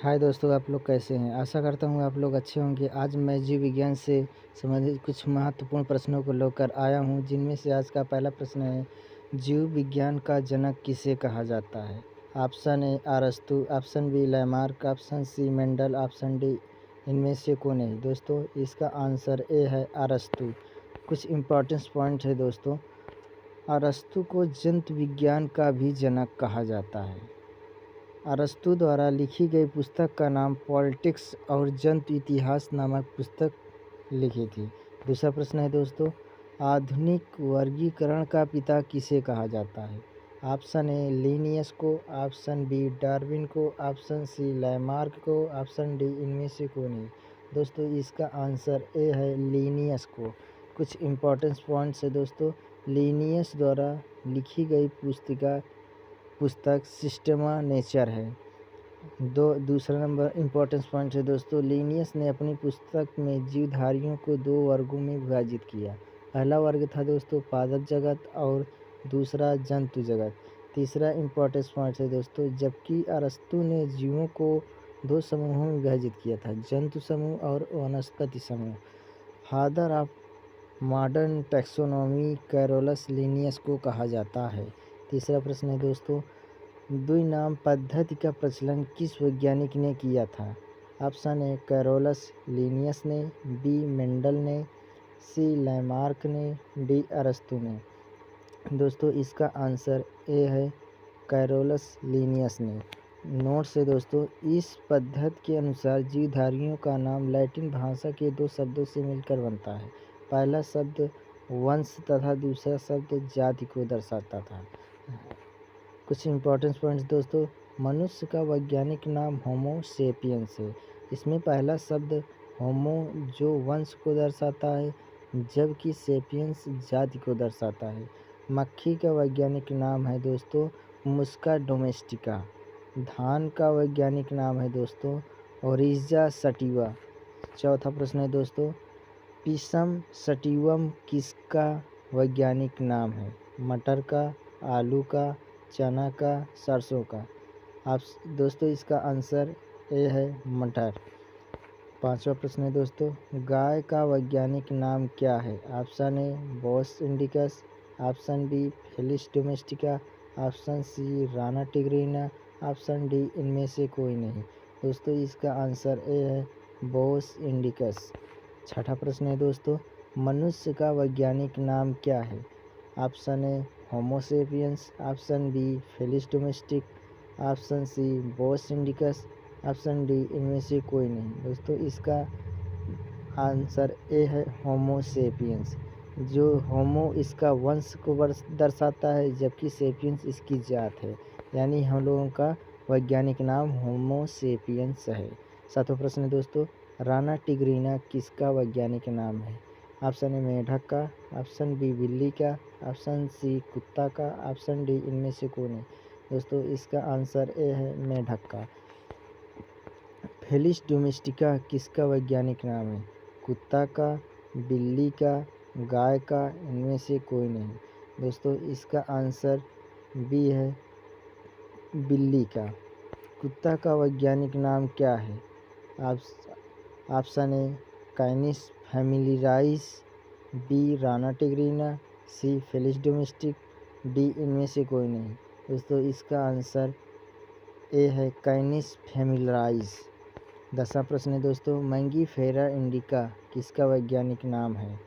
हाय दोस्तों, आप लोग कैसे हैं? आशा करता हूँ आप लोग अच्छे होंगे। आज मैं जीव विज्ञान से संबंधित कुछ महत्वपूर्ण प्रश्नों को लेकर आया हूँ, जिनमें से आज का पहला प्रश्न है, जीव विज्ञान का जनक किसे कहा जाता है? ऑप्शन ए अरस्तु, option B Lamarck, option C Mendel, option D इनमें से कौन है? दोस्तों, इसका आंसर ए है अरस्तु। कुछ इम्पोर्टेंस पॉइंट है दोस्तों। अरस्तु को जंतु विज्ञान का भी जनक कहा जाता है। अरस्तु द्वारा लिखी गई पुस्तक का नाम पॉलिटिक्स और जंतु इतिहास नामक पुस्तक लिखी थी। दूसरा प्रश्न है दोस्तों, आधुनिक वर्गीकरण का पिता किसे कहा जाता है? ऑप्शन ए लिनियस को, ऑप्शन बी डार्विन को, ऑप्शन सी लैमार्क को, ऑप्शन डी इनमें से कौन है? दोस्तों, इसका आंसर ए है लिनियस को। कुछ इम्पोर्टेंस पॉइंट्स है दोस्तों। लिनियस द्वारा लिखी गई पुस्तक सिस्टेमा नेचर है। दूसरा नंबर इम्पोर्टेंस पॉइंट है दोस्तों, लिनियस ने अपनी पुस्तक में जीवधारियों को 2 वर्गों में विभाजित किया। पहला वर्ग था दोस्तों पादप जगत और दूसरा जंतु जगत। तीसरा इम्पोर्टेंस पॉइंट है दोस्तों, जबकि अरस्तु ने जीवों को 2 समूहों में विभाजित किया था, जंतु समूह और वनस्पति समूह। Father of modern taxonomy Carolus Linnaeus को कहा जाता है। तीसरा प्रश्न है दोस्तों, द्विनाम पद्धति का प्रचलन किस वैज्ञानिक ने किया था? ऑप्शन ए कैरोलस लिनियस ने, बी मेंडल ने, सी लैमार्क ने, डी अरस्तु ने। दोस्तों, इसका आंसर ए है कैरोलस लिनियस ने। नोट से दोस्तों, इस पद्धति के अनुसार जीवधारियों का नाम लैटिन भाषा के 2 शब्दों से मिलकर बनता है। पहला शब्द वंश तथा दूसरा शब्द जाति को दर्शाता था। कुछ इम्पोर्टेंस पॉइंट्स दोस्तों, मनुष्य का वैज्ञानिक नाम होमो सेपियंस है। इसमें पहला शब्द होमो जो वंश को दर्शाता है, जबकि सेपियंस जाति को दर्शाता है। मक्खी का वैज्ञानिक नाम है दोस्तों मुस्का डोमेस्टिका। धान का वैज्ञानिक नाम है दोस्तों ओरिजा सटिवा। चौथा प्रश्न है दोस्तों, पिसम सटिवम किसका वैज्ञानिक नाम है? मटर का, आलू का, चना का, सरसों का। आप दोस्तों, इसका आंसर ए है मटर। पांचवा प्रश्न है दोस्तों, गाय का वैज्ञानिक नाम क्या है? Option A Bos indicus, option B Felis domestica, option C Rana tigrina, option D इनमें से कोई नहीं। दोस्तों, इसका आंसर ए है बोस इंडिकस। छठा प्रश्न है दोस्तों, मनुष्य का वैज्ञानिक नाम क्या है? Option A Homo sapiens, option B Felis domestic, option C Bos indicus, option D इनमें से कोई नहीं। दोस्तों, इसका आंसर ए है होमो सेपियंस। जो होमो इसका वंश को दर्शाता है, जबकि सेपियंस इसकी जात है। यानी हम लोगों का वैज्ञानिक नाम होमो सेपियंस है। सातवां प्रश्न है दोस्तों, राना टिग्रिना किसका वैज्ञानिक नाम है? ऑप्शन ए मेढक का, ऑप्शन बी बिल्ली का, ऑप्शन सी कुत्ता का, ऑप्शन डी इनमें से कौन है? दोस्तों, इसका आंसर ए है मेढक का। फेलिस डोमेस्टिका किसका वैज्ञानिक नाम है? कुत्ता का, बिल्ली का, गाय का, इनमें से कोई नहीं। दोस्तों, इसका आंसर बी है बिल्ली का। कुत्ता का वैज्ञानिक नाम क्या है? Option A Canis familiaris, B Rana tigrina, C Felis domestic, D इनमें से कोई नहीं। दोस्तों, इसका आंसर ए है कैनिस फैमिलियारिस। 10वां प्रश्न है दोस्तों, मैंगीफेरा इंडिका किसका वैज्ञानिक नाम है?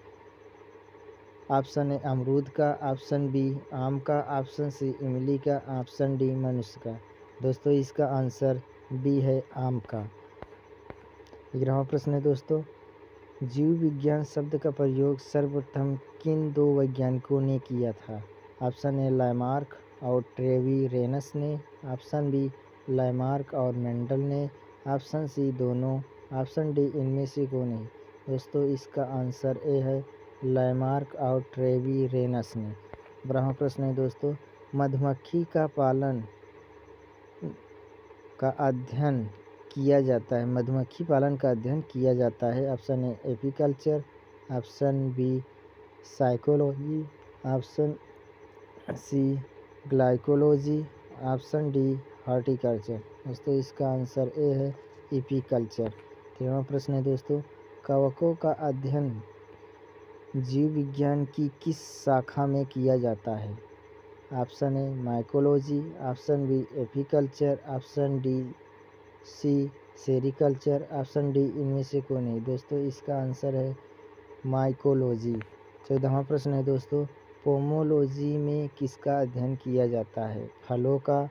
ऑप्शन ए अमरूद का, ऑप्शन बी आम का, ऑप्शन सी इमली का, ऑप्शन डी मनुष्य का। दोस्तों, इसका आंसर बी है आम का। 11वां प्रश्न है दोस्तों, जीव विज्ञान शब्द का प्रयोग सर्वप्रथम किन 2 वैज्ञानिकों ने किया था? ऑप्शन ए लैमार्क और ट्रेविरेनस ने, ऑप्शन बी लैमार्क और मेंडल ने, ऑप्शन सी दोनों, ऑप्शन डी इनमें से कौन नहीं। दोस्तों, इसका आंसर ए है लैमार्क और ट्रेविरेनस ने। 12वां प्रश्न है दोस्तों, मधुमक्खी का पालन का अध्ययन किया जाता है, मधुमक्खी पालन का अध्ययन किया जाता है। Option A apiculture, option B psychology, option C glycology, option D horticulture. दोस्तों इसका आंसर ए है एपीकल्चर। 13वां प्रश्न है दोस्तों, कवकों का अध्ययन जीव विज्ञान की किस शाखा में किया जाता है? Option A mycology, option B apiculture, option D C sericulture, option D इनमें से कोई नहीं। दोस्तों इसका आंसर है माइकोलॉजी। 14वां प्रश्न है दोस्तों, पोमोलॉजी में किसका अध्ययन किया जाता है? फलों का,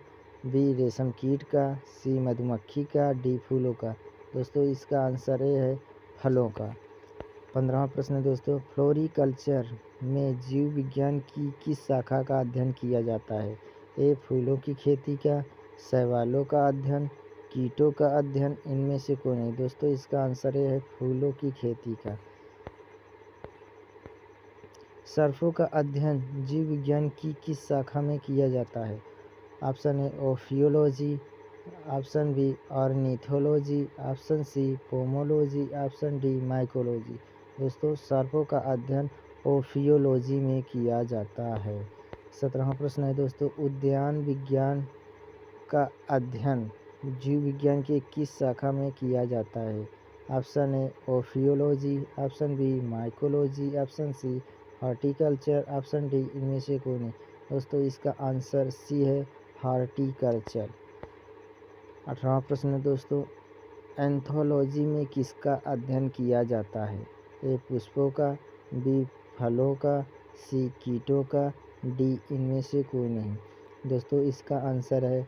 बी रेशम कीट का, सी मधुमक्खी का, डी फूलों का। दोस्तों इसका आंसर ए है फलों का। 15वां प्रश्न है दोस्तों, फ्लोरिकल्चर में जीव विज्ञान की किस शाखा का अध्ययन किया जाता है? ए फूलों की खेती का, शैवालों का अध्ययन, कीटों का अध्ययन, इनमें से कोई नहीं। दोस्तों इसका आंसर है फूलों की खेती का। सर्पों का अध्ययन जीव विज्ञान की किस शाखा में किया जाता है? Option A ophiology, option B ornithology, option C pomology, option D mycology. दोस्तों सर्पों का अध्ययन ओफियोलॉजी में किया जाता है। 17वां प्रश्न है दोस्तों, उद्यान विज्ञान का अध्ययन जीव विज्ञान के किस शाखा में किया जाता है? Option A ophiology, option B mycology, option C horticulture, option D इनमें से कोई नहीं। दोस्तों इसका आंसर सी है हॉर्टिकल्चर। 18वां प्रश्न है दोस्तों, एंथोलॉजी में किसका अध्ययन किया जाता है? ए पुष्पों का, बी फलों का, सी कीटों का, डी इनमें से कोई नहीं। दोस्तों इसका आंसर है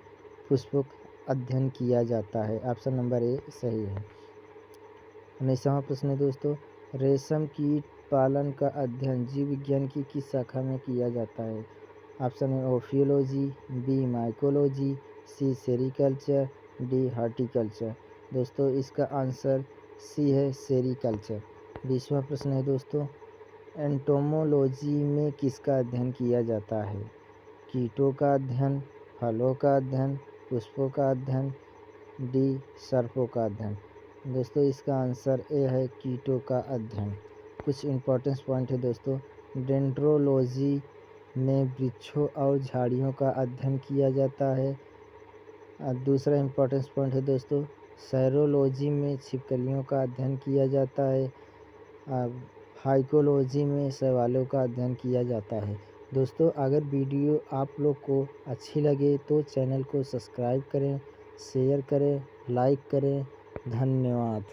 पुष्पों का अध्ययन किया जाता है। ऑप्शन नंबर ए सही है। 19वां प्रश्न है दोस्तों, रेशम कीट पालन का अध्ययन जीव विज्ञान की किस शाखा में किया जाता है? Option A ophiology, B mycology, C sericulture, D horticulture. दोस्तों इसका आंसर सी है सेरिकल्चर। 20वां प्रश्न है दोस्तों, एंटोमोलॉजी में किसका अध्ययन किया जाता है? कीटों का अध्ययन, फलों का अध्ययन, पुष्पों का अध्ययन, डी सर्पों का अध्ययन। दोस्तों इसका आंसर ए है कीटों का अध्ययन। कुछ इम्पोर्टेंस पॉइंट है दोस्तों, डेंड्रोलॉजी में वृक्षों और झाड़ियों का अध्ययन किया जाता है। दूसरा इम्पोर्टेंस पॉइंट है दोस्तों, सैरोलॉजी में छिपकलियों का अध्ययन किया जाता है। फाइकोलॉजी में शैवालों का अध्ययन किया जाता है। दोस्तों अगर वीडियो आप लोग को अच्छी लगे तो चैनल को सब्सक्राइब करें, शेयर करें, लाइक करें। धन्यवाद।